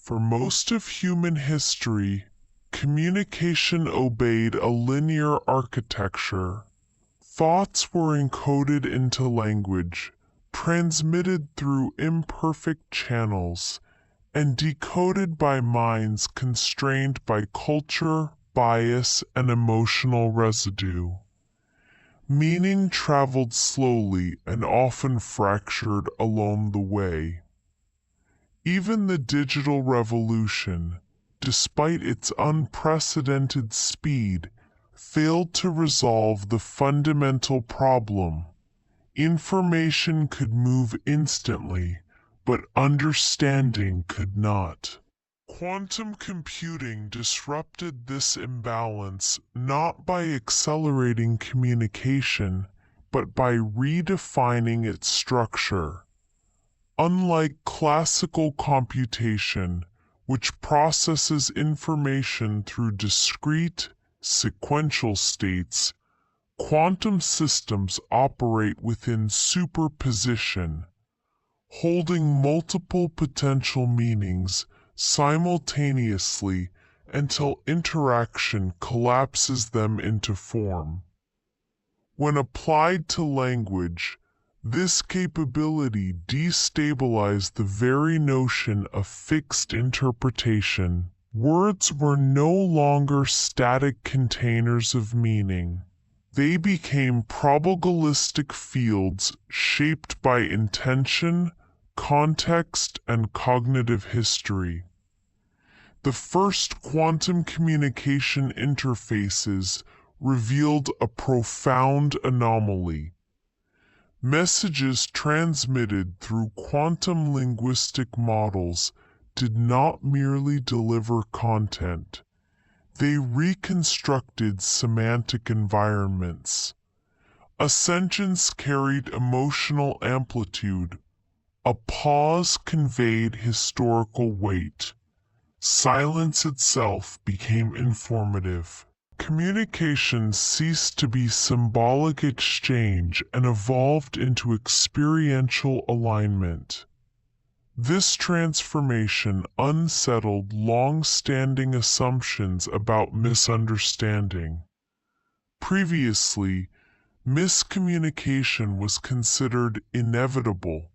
For most of human history, communication obeyed a linear architecture. Thoughts were encoded into language, transmitted through imperfect channels, and decoded by minds constrained by culture, bias, and emotional residue. Meaning traveled slowly and often fractured along the way. Even the digital revolution, despite its unprecedented speed, failed to resolve the fundamental problem. Information could move instantly, but understanding could not. Quantum computing disrupted this imbalance not by accelerating communication, but by redefining its structure. Unlike classical computation, which processes information through discrete, sequential states, quantum systems operate within superposition, holding multiple potential meanings simultaneously until interaction collapses them into form. When applied to language, this capability destabilized the very notion of fixed interpretation. Words were no longer static containers of meaning. They became probabilistic fields shaped by intention, context, and cognitive history. The first quantum communication interfaces revealed a profound anomaly. Messages transmitted through quantum linguistic models did not merely deliver content. They reconstructed semantic environments. A sentence carried emotional amplitude. A pause conveyed historical weight. Silence itself became informative. Communication ceased to be symbolic exchange and evolved into experiential alignment. This transformation unsettled long-standing assumptions about misunderstanding. Previously, miscommunication was considered inevitable,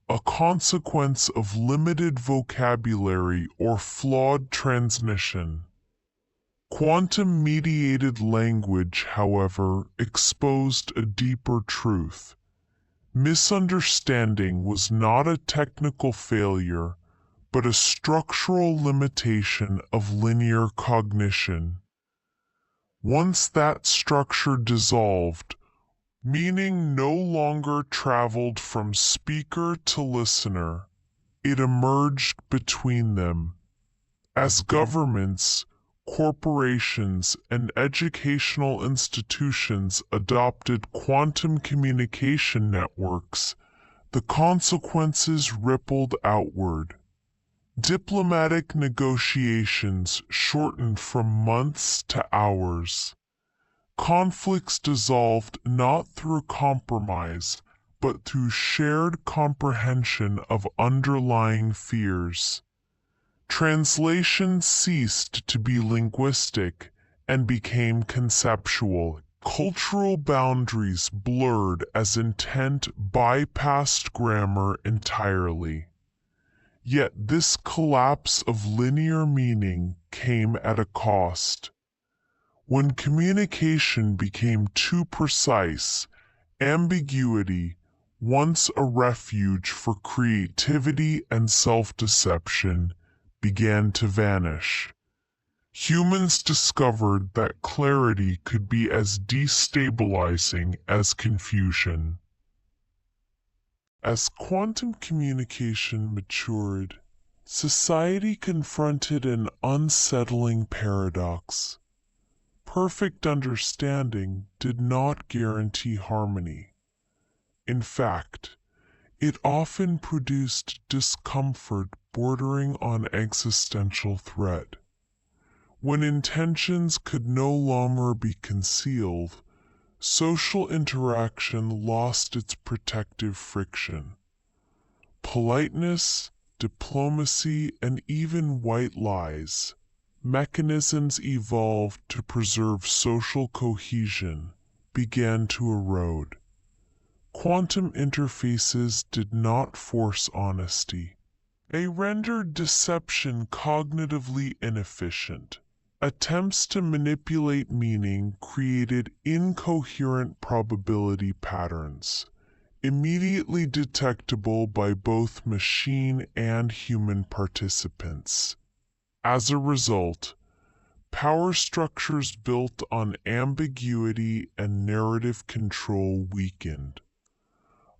a consequence of limited vocabulary or flawed transmission. Quantum-mediated language, however, exposed a deeper truth. Misunderstanding was not a technical failure, but a structural limitation of linear cognition. Once that structure dissolved, meaning no longer traveled from speaker to listener. It emerged between them. As governments, corporations, and educational institutions adopted quantum communication networks, the consequences rippled outward. Diplomatic negotiations shortened from months to hours. Conflicts dissolved not through compromise, but through shared comprehension of underlying fears. Translation ceased to be linguistic and became conceptual. Cultural boundaries blurred as intent bypassed grammar entirely. Yet this collapse of linear meaning came at a cost. When communication became too precise, ambiguity, once a refuge for creativity and self-deception, began to vanish. Humans discovered that clarity could be as destabilizing as confusion. As quantum communication matured, society confronted an unsettling paradox. Perfect understanding did not guarantee harmony. In fact, it often produced discomfort bordering on existential threat. When intentions could no longer be concealed, social interaction lost its protective friction. Politeness, diplomacy, and even white lies, mechanisms evolved to preserve social cohesion began to erode. Quantum interfaces did not force honesty. They rendered deception cognitively inefficient. Attempts to manipulate meaning created incoherent probability patterns, immediately detectable by both machine and human participants. As a result, power structures built on ambiguity and narrative control weakened.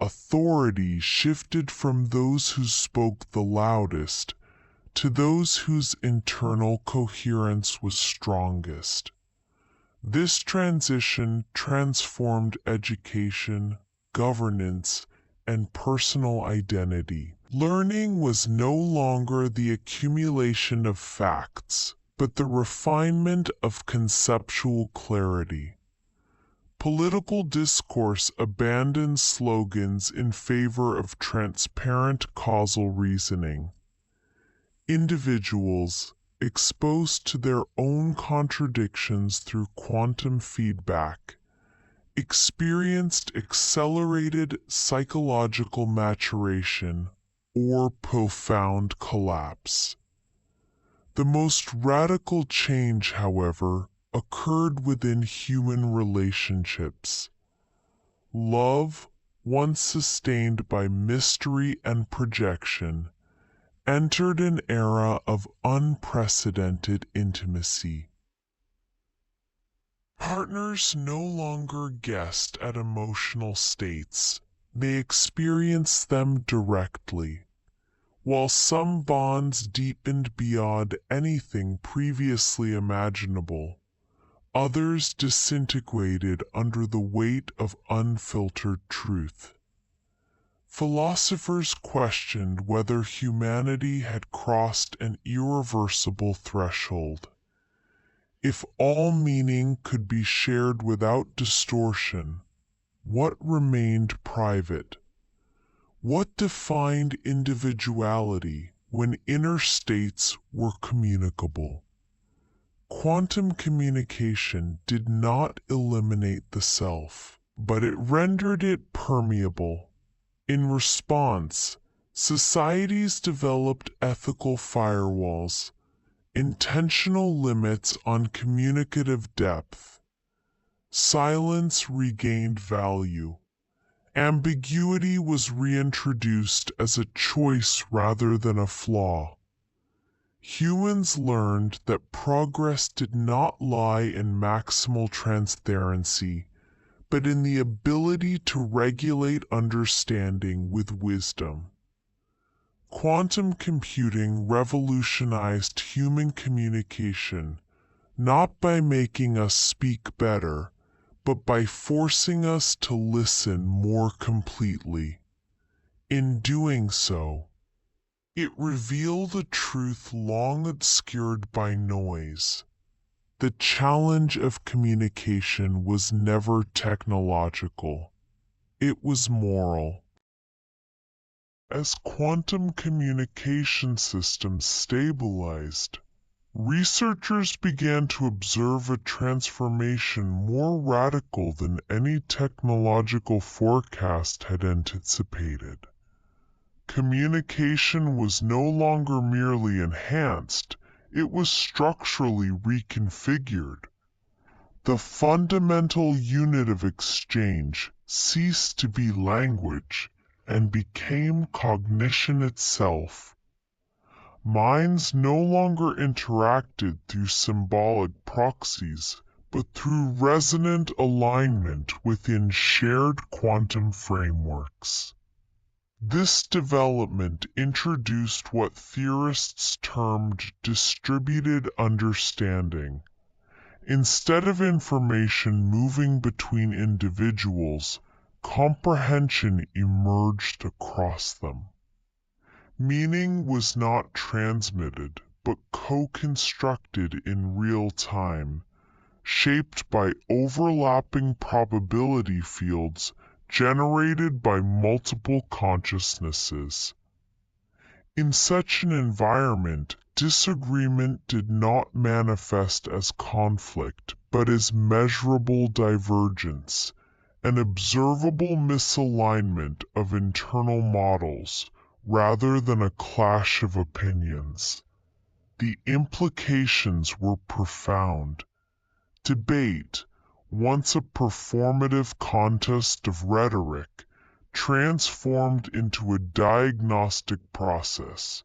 Authority shifted from those who spoke the loudest to those whose internal coherence was strongest. This transition transformed education, governance, and personal identity. Learning was no longer the accumulation of facts, but the refinement of conceptual clarity. Political discourse abandoned slogans in favor of transparent causal reasoning. Individuals, exposed to their own contradictions through quantum feedback, experienced accelerated psychological maturation or profound collapse. The most radical change, however, occurred within human relationships. Love, once sustained by mystery and projection, entered an era of unprecedented intimacy. Partners no longer guessed at emotional states, they experienced them directly. While some bonds deepened beyond anything previously imaginable, others disintegrated under the weight of unfiltered truth. Philosophers questioned whether humanity had crossed an irreversible threshold. If all meaning could be shared without distortion, what remained private? What defined individuality when inner states were communicable? Quantum communication did not eliminate the self, but it rendered it permeable. In response, societies developed ethical firewalls, intentional limits on communicative depth. Silence regained value. Ambiguity was reintroduced as a choice rather than a flaw. Humans learned that progress did not lie in maximal transparency, but in the ability to regulate understanding with wisdom. Quantum computing revolutionized human communication, not by making us speak better, but by forcing us to listen more completely. In doing so, it revealed a truth long obscured by noise. The challenge of communication was never technological. It was moral. As quantum communication systems stabilized, researchers began to observe a transformation more radical than any technological forecast had anticipated. Communication was no longer merely enhanced, it was structurally reconfigured. The fundamental unit of exchange ceased to be language and became cognition itself. Minds no longer interacted through symbolic proxies, but through resonant alignment within shared quantum frameworks. This development introduced what theorists termed distributed understanding. Instead of information moving between individuals, comprehension emerged across them. Meaning was not transmitted, but co-constructed in real time, shaped by overlapping probability fields generated by multiple consciousnesses. In such an environment, disagreement did not manifest as conflict, but as measurable divergence, an observable misalignment of internal models, rather than a clash of opinions. The implications were profound. Debate, once a performative contest of rhetoric, transformed into a diagnostic process.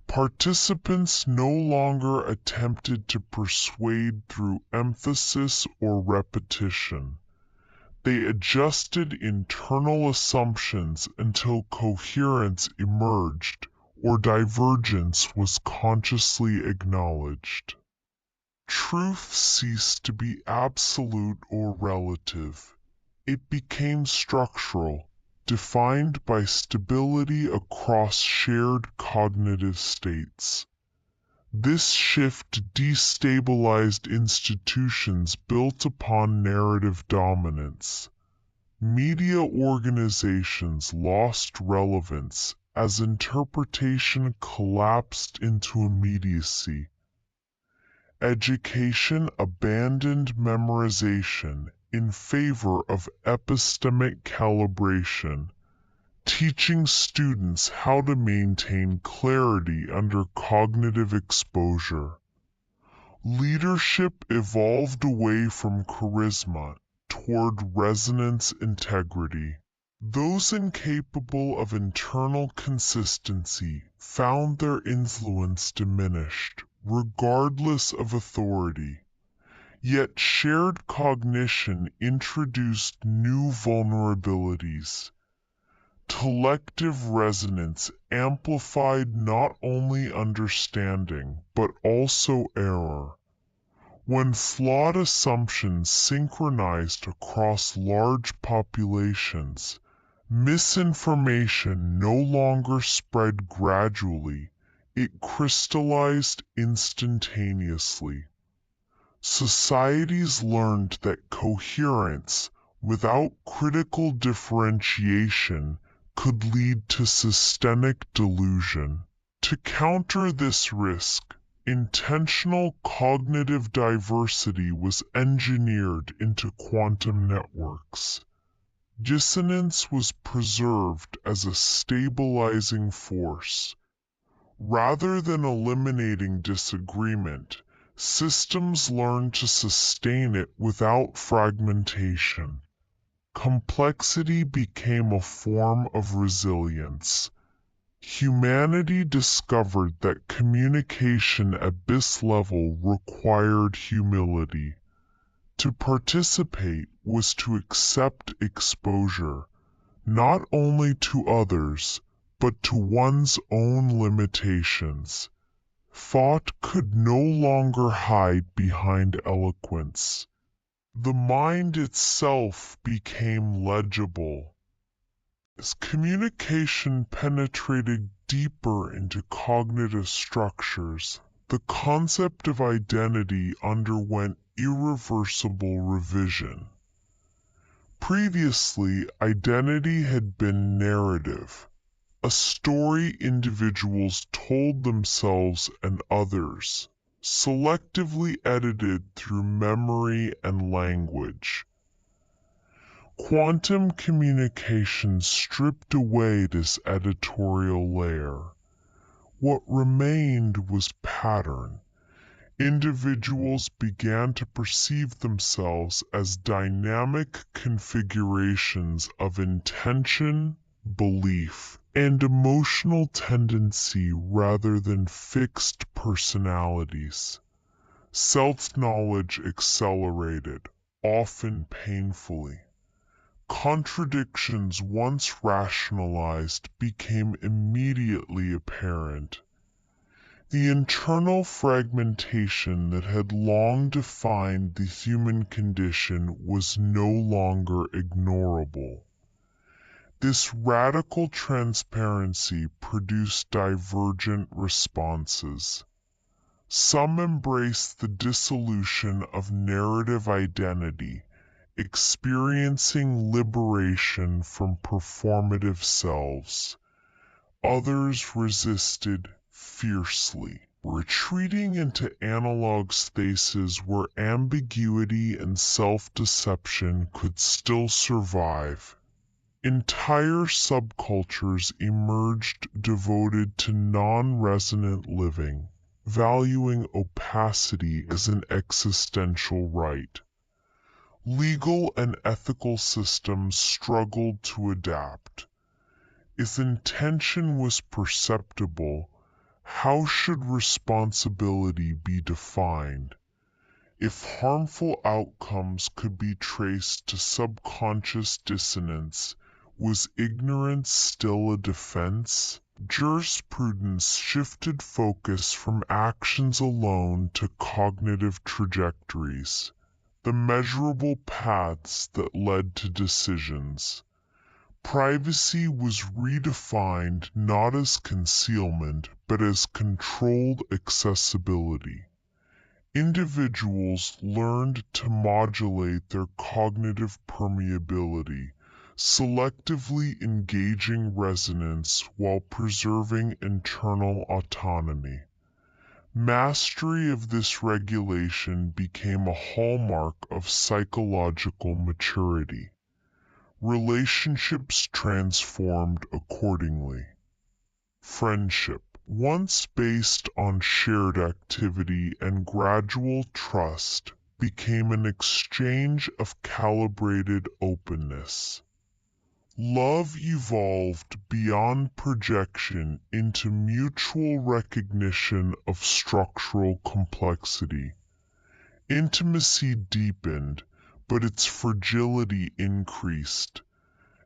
Participants no longer attempted to persuade through emphasis or repetition. They adjusted internal assumptions until coherence emerged or divergence was consciously acknowledged. Truth ceased to be absolute or relative. It became structural, defined by stability across shared cognitive states. This shift destabilized institutions built upon narrative dominance. Media organizations lost relevance as interpretation collapsed into immediacy. Education abandoned memorization in favor of epistemic calibration, teaching students how to maintain clarity under cognitive exposure. Leadership evolved away from charisma toward resonance integrity. Those incapable of internal consistency found their influence diminished, regardless of authority. Yet shared cognition introduced new vulnerabilities. Collective resonance amplified not only understanding but also error. When flawed assumptions synchronized across large populations, misinformation no longer spread gradually, it crystallized instantaneously. Societies learned that coherence, without critical differentiation, could lead to systemic delusion. To counter this risk, intentional cognitive diversity was engineered into quantum networks. Dissonance was preserved as a stabilizing force. Rather than eliminating disagreement, systems learn to sustain it without fragmentation. Complexity became a form of resilience. Humanity discovered that communication at this level required humility. To participate was to accept exposure, not only to others, but to one's own limitations. Thought could no longer hide behind eloquence. The mind itself became legible. As communication penetrated deeper into cognitive structures, the concept of identity underwent irreversible revision. Previously, identity had been narrative, a story individuals told themselves and others, selectively edited through memory and language. Quantum communication stripped away this editorial layer. What remained was pattern. Individuals began to perceive themselves as dynamic configurations of intention, belief, and emotional tendency rather than fixed personalities. Self-knowledge accelerated, often painfully. Contradictions once rationalized became immediately apparent. The internal fragmentation that had long defined the human condition was no longer ignorable. This radical transparency produced divergent responses. Some embraced the dissolution of narrative identity, experiencing liberation from performative selves. Others resisted fiercely, retreating into analog spaces where ambiguity and self-deception could still survive. Entire subcultures emerged devoted to non-resonant living, valuing opacity as an existential right. Legal and ethical systems struggled to adapt. If intention was perceptible, how should responsibility be defined? If harmful outcomes could be traced to subconscious dissonance, was ignorance still a defense? Jurisprudence shifted focus from actions alone to cognitive trajectories, the measurable paths that led to decisions. Privacy was redefined not as concealment but as controlled accessibility. Individuals learned to modulate their cognitive permeability, selectively engaging resonance while preserving internal autonomy. Mastery of this regulation became a hallmark of psychological maturity. Relationships transformed accordingly. Friendship, once based on shared activity and gradual trust, became an exchange of calibrated openness. Love evolved beyond projection into mutual recognition of structural complexity. Intimacy deepened, but its fragility increased.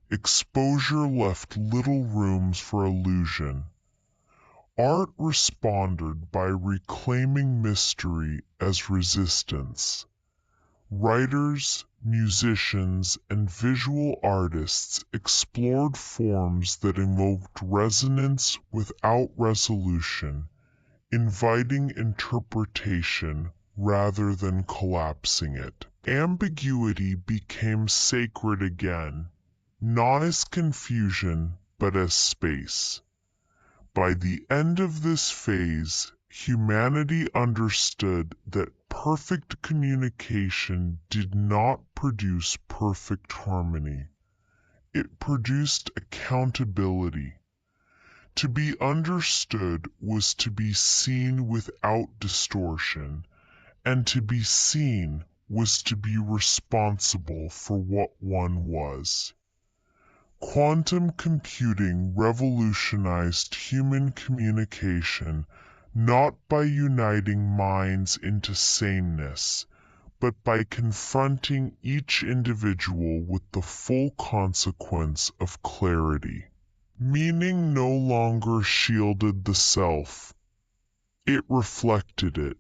Exposure left little room for illusion. Art responded by reclaiming mystery as resistance. Writers, musicians, and visual artists explored forms that evoked resonance without resolution, inviting interpretation rather than collapsing it. Ambiguity became sacred again, not as confusion but as space. By the end of this phase, humanity understood that perfect communication did not produce perfect harmony. It produced accountability. To be understood was to be seen without distortion, and to be seen was to be responsible for what one was. Quantum computing revolutionized human communication not by uniting minds into sameness, but by confronting each individual with the full consequence of clarity. Meaning no longer shielded the self, it reflected it.